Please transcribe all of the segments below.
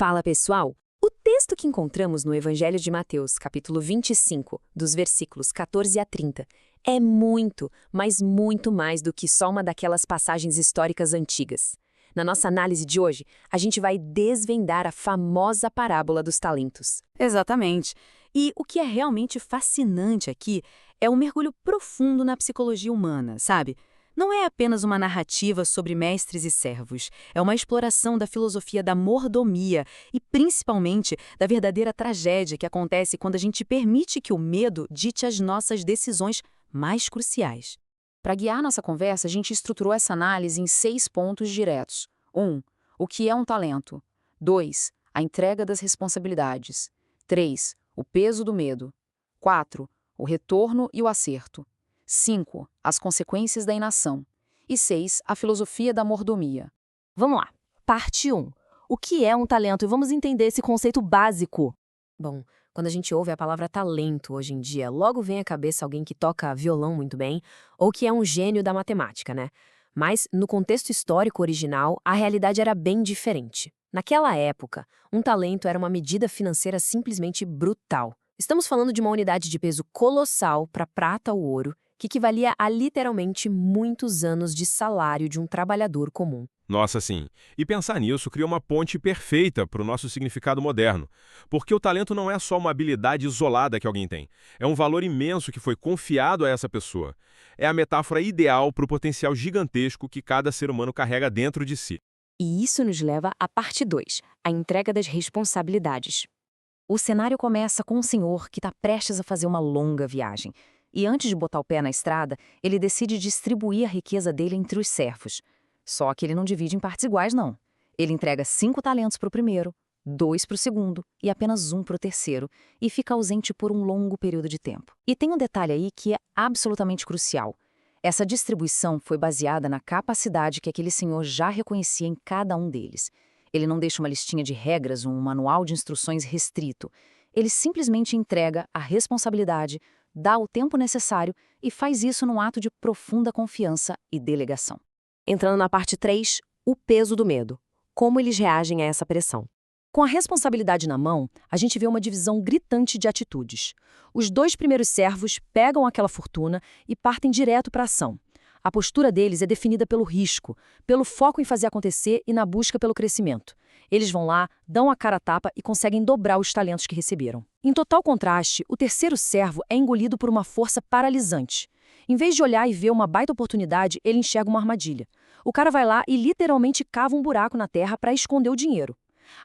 Fala, pessoal! O texto que encontramos no Evangelho de Mateus, capítulo 25, dos versículos 14 a 30, é muito, mas muito mais do que só uma daquelas passagens históricas antigas. Na nossa análise de hoje, a gente vai desvendar a famosa parábola dos talentos. Exatamente. E o que é realmente fascinante aqui é um mergulho profundo na psicologia humana, sabe? Não é apenas uma narrativa sobre mestres e servos, é uma exploração da filosofia da mordomia e, principalmente, da verdadeira tragédia que acontece quando a gente permite que o medo dite as nossas decisões mais cruciais. Para guiar nossa conversa, a gente estruturou essa análise em 6 pontos diretos. 1. O que é um talento? 2. A entrega das responsabilidades. 3. O peso do medo. 4. O retorno e o acerto. 5. As consequências da inação. E 6. A filosofia da mordomia. Vamos lá. Parte 1. O que é um talento? E vamos entender esse conceito básico. Bom, quando a gente ouve a palavra talento hoje em dia, logo vem à cabeça alguém que toca violão muito bem ou que é um gênio da matemática, né? Mas, no contexto histórico original, a realidade era bem diferente. Naquela época, um talento era uma medida financeira simplesmente brutal. Estamos falando de uma unidade de peso colossal para prata ou ouro, que equivalia a literalmente muitos anos de salário de um trabalhador comum. Nossa, sim. E pensar nisso cria uma ponte perfeita para o nosso significado moderno. Porque o talento não é só uma habilidade isolada que alguém tem. É um valor imenso que foi confiado a essa pessoa. É a metáfora ideal para o potencial gigantesco que cada ser humano carrega dentro de si. E isso nos leva à parte 2, a entrega das responsabilidades. O cenário começa com um senhor que está prestes a fazer uma longa viagem. E antes de botar o pé na estrada, ele decide distribuir a riqueza dele entre os servos. Só que ele não divide em partes iguais, não. Ele entrega 5 talentos para o primeiro, 2 para o segundo e apenas 1 para o terceiro, e fica ausente por um longo período de tempo. E tem um detalhe aí que é absolutamente crucial. Essa distribuição foi baseada na capacidade que aquele senhor já reconhecia em cada um deles. Ele não deixa uma listinha de regras ou um manual de instruções restrito. Ele simplesmente entrega a responsabilidade, dá o tempo necessário e faz isso num ato de profunda confiança e delegação. Entrando na parte 3, o peso do medo. Como eles reagem a essa pressão? Com a responsabilidade na mão, a gente vê uma divisão gritante de atitudes. Os 2 primeiros servos pegam aquela fortuna e partem direto para a ação. A postura deles é definida pelo risco, pelo foco em fazer acontecer e na busca pelo crescimento. Eles vão lá, dão a cara a tapa e conseguem dobrar os talentos que receberam. Em total contraste, o terceiro servo é engolido por uma força paralisante. Em vez de olhar e ver uma baita oportunidade, ele enxerga uma armadilha. O cara vai lá e literalmente cava um buraco na terra para esconder o dinheiro.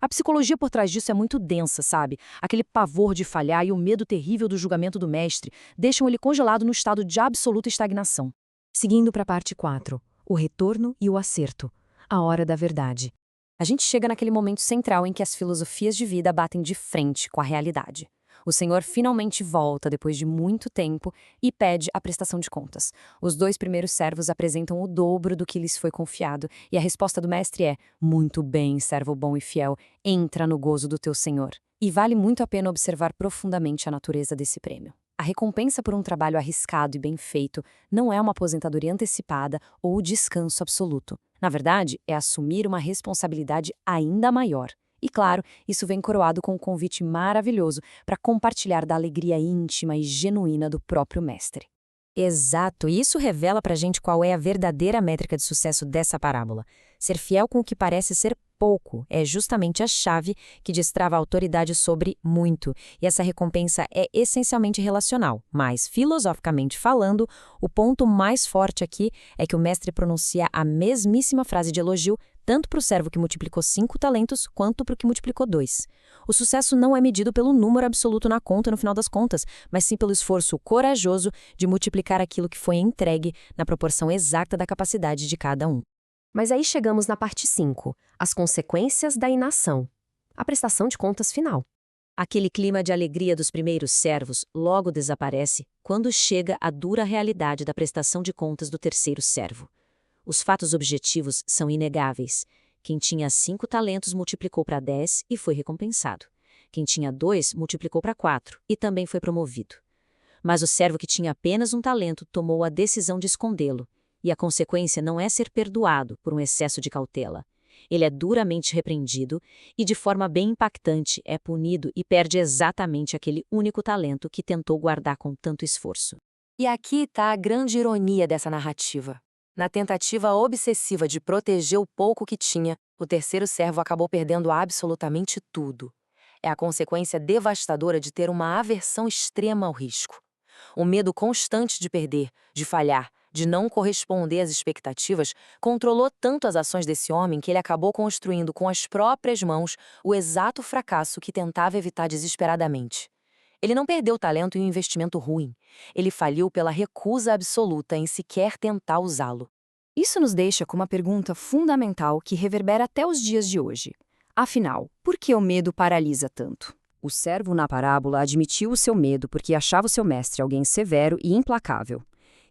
A psicologia por trás disso é muito densa, sabe? Aquele pavor de falhar e o medo terrível do julgamento do mestre deixam ele congelado no estado de absoluta estagnação. Seguindo para a parte 4, o retorno e o acerto. A hora da verdade. A gente chega naquele momento central em que as filosofias de vida batem de frente com a realidade. O Senhor finalmente volta depois de muito tempo e pede a prestação de contas. Os 2 primeiros servos apresentam o dobro do que lhes foi confiado e a resposta do mestre é: muito bem, servo bom e fiel, entra no gozo do teu Senhor. E vale muito a pena observar profundamente a natureza desse prêmio. A recompensa por um trabalho arriscado e bem feito não é uma aposentadoria antecipada ou o descanso absoluto. Na verdade, é assumir uma responsabilidade ainda maior. E claro, isso vem coroado com um convite maravilhoso para compartilhar da alegria íntima e genuína do próprio mestre. Exato, e isso revela pra gente qual é a verdadeira métrica de sucesso dessa parábola. Ser fiel com o que parece ser pouco é justamente a chave que destrava a autoridade sobre muito, e essa recompensa é essencialmente relacional, mas, filosoficamente falando, o ponto mais forte aqui é que o mestre pronuncia a mesmíssima frase de elogio tanto para o servo que multiplicou 5 talentos quanto para o que multiplicou 2. O sucesso não é medido pelo número absoluto na conta no final das contas, mas sim pelo esforço corajoso de multiplicar aquilo que foi entregue na proporção exata da capacidade de cada um. Mas aí chegamos na parte 5, as consequências da inação. A prestação de contas final. Aquele clima de alegria dos primeiros servos logo desaparece quando chega a dura realidade da prestação de contas do terceiro servo. Os fatos objetivos são inegáveis. Quem tinha 5 talentos multiplicou para 10 e foi recompensado. Quem tinha 2 multiplicou para 4 e também foi promovido. Mas o servo que tinha apenas 1 talento tomou a decisão de escondê-lo. E a consequência não é ser perdoado por um excesso de cautela. Ele é duramente repreendido e, de forma bem impactante, é punido e perde exatamente aquele único talento que tentou guardar com tanto esforço. E aqui está a grande ironia dessa narrativa. Na tentativa obsessiva de proteger o pouco que tinha, o terceiro servo acabou perdendo absolutamente tudo. É a consequência devastadora de ter uma aversão extrema ao risco. O medo constante de perder, de falhar, de não corresponder às expectativas, controlou tanto as ações desse homem que ele acabou construindo com as próprias mãos o exato fracasso que tentava evitar desesperadamente. Ele não perdeu o talento em um investimento ruim. Ele faliu pela recusa absoluta em sequer tentar usá-lo. Isso nos deixa com uma pergunta fundamental que reverbera até os dias de hoje. Afinal, por que o medo paralisa tanto? O servo na parábola admitiu o seu medo porque achava o seu mestre alguém severo e implacável.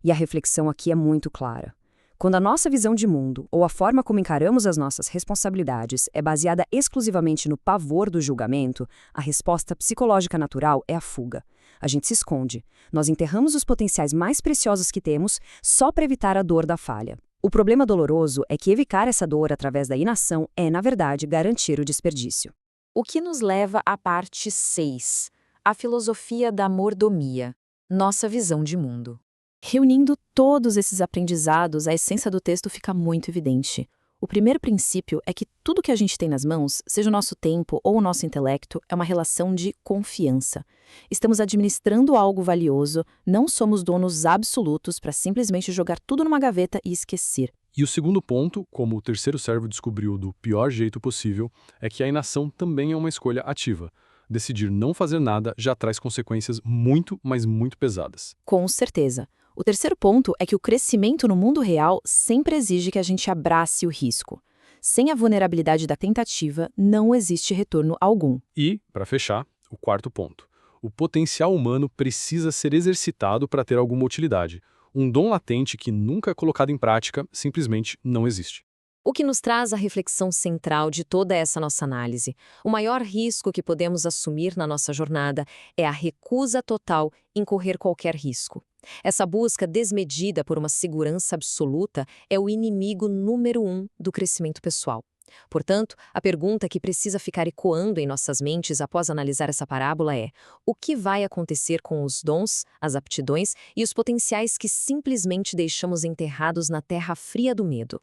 E a reflexão aqui é muito clara. Quando a nossa visão de mundo, ou a forma como encaramos as nossas responsabilidades, é baseada exclusivamente no pavor do julgamento, a resposta psicológica natural é a fuga. A gente se esconde. Nós enterramos os potenciais mais preciosos que temos só para evitar a dor da falha. O problema doloroso é que evitar essa dor através da inação é, na verdade, garantir o desperdício. O que nos leva à parte 6, a filosofia da mordomia, nossa visão de mundo. Reunindo todos esses aprendizados, a essência do texto fica muito evidente. O primeiro princípio é que tudo que a gente tem nas mãos, seja o nosso tempo ou o nosso intelecto, é uma relação de confiança. Estamos administrando algo valioso, não somos donos absolutos para simplesmente jogar tudo numa gaveta e esquecer. E o segundo ponto, como o terceiro servo descobriu do pior jeito possível, é que a inação também é uma escolha ativa. Decidir não fazer nada já traz consequências muito, mas muito pesadas. Com certeza. O terceiro ponto é que o crescimento no mundo real sempre exige que a gente abrace o risco. Sem a vulnerabilidade da tentativa, não existe retorno algum. E, para fechar, o quarto ponto. O potencial humano precisa ser exercitado para ter alguma utilidade. Um dom latente que nunca é colocado em prática simplesmente não existe. O que nos traz a reflexão central de toda essa nossa análise. O maior risco que podemos assumir na nossa jornada é a recusa total em correr qualquer risco. Essa busca desmedida por uma segurança absoluta é o inimigo número 1 do crescimento pessoal. Portanto, a pergunta que precisa ficar ecoando em nossas mentes após analisar essa parábola é: o que vai acontecer com os dons, as aptidões e os potenciais que simplesmente deixamos enterrados na terra fria do medo?